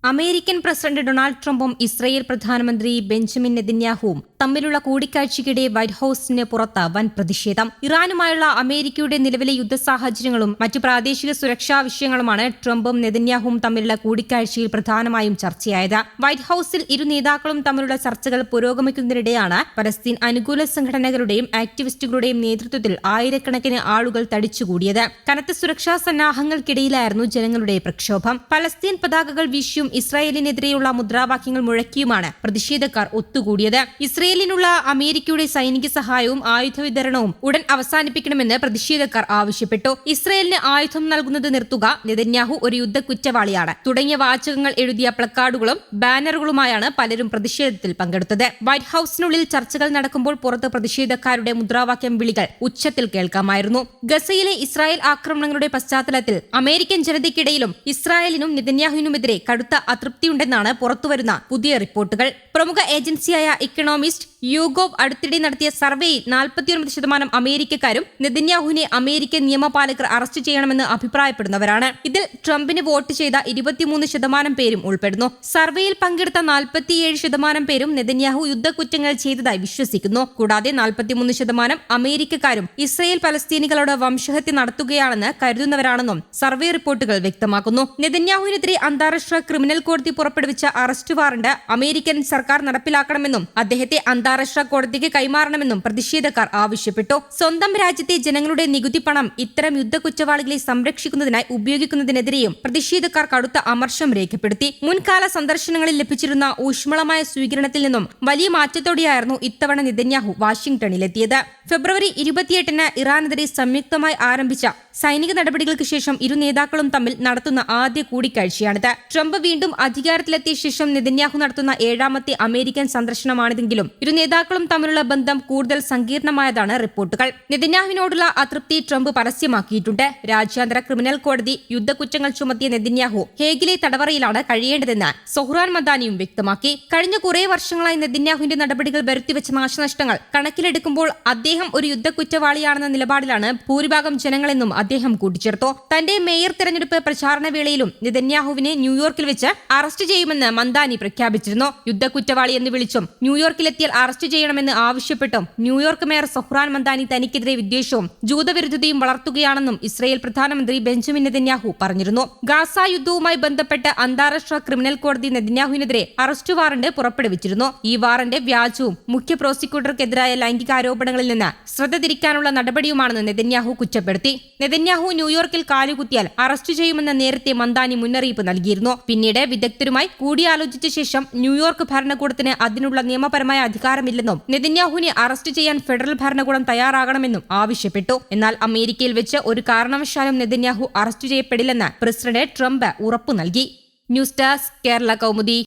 American president Donald ട്രംപും Israel പ്രധാനമന്ത്രി Benjamin നെതന്യാഹുവും തമ്മിലുള്ള കൂടിക്കാഴ്ചയ്ക്കിടെ വൈറ്റ് ഹൌസിന് പുറത്ത് വൻ പ്രതിഷേധം. ഇറാനുമായുള്ള അമേരിക്കയുടെ നിലവിലെ യുദ്ധ സാഹചര്യങ്ങളും മറ്റു പ്രാദേശിക സുരക്ഷാ വിഷയങ്ങളുമാണ് ട്രംപും നെതന്യാഹുവും തമ്മിലുള്ള കൂടിക്കാഴ്ചയിൽ പ്രധാനമായും ചർച്ചയായത്. വൈറ്റ് ഹൌസിൽ ഇരു നേതാക്കളും തമ്മിലുള്ള ചർച്ചകൾ പുരോഗമിക്കുന്നതിനിടെയാണ് പലസ്തീൻ അനുകൂല സംഘടനകളുടെയും ആക്ടിവിസ്റ്റുകളുടെയും നേതൃത്വത്തിൽ ആയിരക്കണക്കിന് ആളുകൾ തടിച്ചുകൂടിയത്. കനത്ത സുരക്ഷാ സന്നാഹങ്ങൾക്കിടയിലായിരുന്നു ജനങ്ങളുടെ പ്രക്ഷോഭം. പലസ്തീൻ പതാകകൾ വീശിയും ഇസ്രായേലിനെതിരെയുള്ള മുദ്രാവാക്യങ്ങൾ മുഴക്കിയുമാണ് പ്രതിഷേധക്കാർ ഒത്തുകൂടിയത്. ഇസ്രയേലിനുള്ള അമേരിക്കയുടെ സൈനിക സഹായവും ആയുധ വിതരണവും ഉടൻ അവസാനിപ്പിക്കണമെന്ന് പ്രതിഷേധക്കാർ ആവശ്യപ്പെട്ടു. ഇസ്രയേലിന് ആയുധം നൽകുന്നത് നിർത്തുക, നെതന്യാഹു ഒരു യുദ്ധ കുറ്റവാളിയാണ് തുടങ്ങിയ വാചകങ്ങൾ എഴുതിയ പ്ലക്കാർഡുകളും ബാനറുകളുമായാണ് പലരും പ്രതിഷേധത്തിൽ പങ്കെടുത്തത്. വൈറ്റ് ഹൌസിനുള്ളിൽ ചർച്ചകൾ നടക്കുമ്പോൾ പുറത്ത് പ്രതിഷേധക്കാരുടെ മുദ്രാവാക്യം വിളികൾ ഉച്ചത്തിൽ കേൾക്കാമായിരുന്നു. ഗസയിലെ ഇസ്രായേൽ ആക്രമണങ്ങളുടെ പശ്ചാത്തലത്തിൽ അമേരിക്കൻ ജനതയ്ക്കിടയിലും ഇസ്രായേലിനും നെതന്യാഹുവിനുമെതിരെ കടുത്ത അതൃപ്തിയുണ്ടെന്നാണ് പുറത്തുവരുന്ന പുതിയ റിപ്പോർട്ടുകൾ. പ്രമുഖ ഏജൻസിയായ ഇക്കണോമിസ്റ്റ് യൂഗോവ് അടുത്തിടെ നടത്തിയ സർവേയിൽ 49% അമേരിക്കക്കാരും നെതന്യാഹുവിനെ അമേരിക്കൻ നിയമപാലകർ അറസ്റ്റ് ചെയ്യണമെന്ന് അഭിപ്രായപ്പെടുന്നവരാണ്. ഇതിൽ ട്രംപിന് വോട്ട് ചെയ്ത 23% പേരും ഉൾപ്പെടുന്നു. സർവേയിൽ പങ്കെടുത്ത 47% പേരും നെതന്യാഹു യുദ്ധക്കുറ്റങ്ങൾ ചെയ്തതായി വിശ്വസിക്കുന്നു. കൂടാതെ 43% അമേരിക്കക്കാരും ഇസ്രയേൽ പലസ്തീനികളോട് വംശഹത്യ നടത്തുകയാണെന്ന് കരുതുന്നവരാണെന്നും സർവേ റിപ്പോർട്ടുകൾ വ്യക്തമാക്കുന്നു. നെതന്യാഹുവിനെതിരെ അന്താരാഷ്ട്ര ക്രിമിനൽ കോടതി പുറപ്പെടുവിച്ച അറസ്റ്റ് വാറണ്ട് അമേരിക്കൻ സർക്കാർ നടപ്പിലാക്കണമെന്നും അദ്ദേഹത്തെ അന്താരാഷ്ട്ര കോടതിക്ക് കൈമാറണമെന്നും പ്രതിഷേധക്കാർ ആവശ്യപ്പെട്ടു. സ്വന്തം രാജ്യത്തെ ജനങ്ങളുടെ നികുതി പണം ഇത്തരം യുദ്ധ കുറ്റവാളികളെ സംരക്ഷിക്കുന്നതിനായി ഉപയോഗിക്കുന്നതിനെതിരെയും പ്രതിഷേധക്കാർ കടുത്ത അമർഷം രേഖപ്പെടുത്തി. മുൻകാല സന്ദർശനങ്ങളിൽ ലഭിച്ചിരുന്ന ഊഷ്മളമായ സ്വീകരണത്തിൽ നിന്നും വലിയ മാറ്റത്തോടെയായിരുന്നു ഇത്തവണ നെതന്യാഹു വാഷിംഗ്ടണിലെത്തിയത്. ഫെബ്രുവരി 28-ന് ഇറാനെതിരെ സംയുക്തമായി ആരംഭിച്ച സൈനിക നടപടികൾക്ക് ശേഷം ഇരു നേതാക്കളും തമ്മിൽ നടത്തുന്ന ആദ്യ കൂടിക്കാഴ്ചയാണിത്. ട്രംപ് വീണ്ടും അധികാരത്തിലെത്തിയ ശേഷം നെതന്യാഹു നടത്തുന്ന 7ാമത്തെ അമേരിക്കൻ സന്ദർശനമാണിതെങ്കിലും ഇരു നേതാക്കളും തമ്മിലുള്ള ബന്ധം കൂടുതൽ സങ്കീർണമായതാണ് റിപ്പോർട്ടുകൾ. നെതന്യാഹുവിനോടുള്ള അതൃപ്തി ട്രംപ് പരസ്യമാക്കിയിട്ടുണ്ട്. രാജ്യാന്തര ക്രിമിനൽ കോടതി യുദ്ധക്കുറ്റങ്ങൾ ചുമത്തിയ നെതന്യാഹു ഹേഗിലെ തടവറയിലാണ് കഴിയേണ്ടതെന്ന് സൊഹ്റാൻ മദാനിയും വ്യക്തമാക്കി. കഴിഞ്ഞ കുറേ വർഷങ്ങളായി നെതന്യാഹുവിന്റെ നടപടികൾ വരുത്തിവെച്ച നാശനഷ്ടങ്ങൾ കണക്കിലെടുക്കുമ്പോൾ അദ്ദേഹം ഒരു യുദ്ധക്കുറ്റവാളിയാണെന്ന നിലപാടിലാണ് ഭൂരിഭാഗം ജനങ്ങളെന്നും അദ്ദേഹം കൂട്ടിച്ചേർത്തു. തന്റെ മേയർ തെരഞ്ഞെടുപ്പ് പ്രചാരണ വേളയിലും നെതന്യാഹുവിനെ ന്യൂയോർക്കിൽ വെച്ച് അറസ്റ്റ് ചെയ്യുമെന്ന് മന്ദാനി പ്രഖ്യാപിച്ചിരുന്നു. യുദ്ധക്കുറ്റവാളി എന്ന് വിളിച്ചും ന്യൂയോർക്കിലെത്തിയാൽ അറസ്റ്റ് ചെയ്യണമെന്ന് ആവശ്യപ്പെട്ടും ന്യൂയോർക്ക് മേയർ സൊഹ്റാൻ മന്ദാനി തനിക്കെതിരെ വിദ്വേഷവും ജൂതവിരുദ്ധതയും വളർത്തുകയാണെന്നും ഇസ്രയേൽ പ്രധാനമന്ത്രി ബെഞ്ചമിൻ നെതന്യാഹു പറഞ്ഞിരുന്നു. ഗാസ യുദ്ധവുമായി ബന്ധപ്പെട്ട് അന്താരാഷ്ട്ര ക്രിമിനൽ കോടതി നെതന്യാഹുവിനെതിരെ അറസ്റ്റ് വാറണ്ട് പുറപ്പെടുവിച്ചിരുന്നു. ഈ വാറണ്ട് വ്യാജവും മുഖ്യ പ്രോസിക്യൂട്ടർക്കെതിരായ ലൈംഗികാരോപണങ്ങളിൽ നിന്ന് ശ്രദ്ധ തിരിക്കാനുള്ള നടപടിയുമാണെന്ന് നെതന്യാഹു കുറ്റപ്പെടുത്തി. നെതന്യാഹു ന്യൂയോർക്കിൽ കാലുകുത്തിയാൽ അറസ്റ്റ് ചെയ്യുമെന്ന് നേരത്തെ മന്ദാനി മുന്നറിയിപ്പ് നൽകിയിരുന്നു. പിന്നീട് വിദഗ്ധരുമായി കൂടിയാലോചിച്ച ശേഷം ന്യൂയോർക്ക് ഭരണകൂടത്തിന് അതിനുള്ള നിയമപരമായ അധികാരമില്ലെന്നും ന്യാഹുവിനെ അറസ്റ്റ് ചെയ്യാൻ ഫെഡറൽ ഭരണകൂടം തയ്യാറാകണമെന്നും ആവശ്യപ്പെട്ടു. എന്നാൽ അമേരിക്കയിൽ വെച്ച് ഒരു കാരണവശാലും നെതന്യാഹു അറസ്റ്റ് ചെയ്യപ്പെടില്ലെന്ന് പ്രസിഡന്റ് ട്രംപ് ഉറപ്പു നൽകി. News desk Kerala Kaumudi.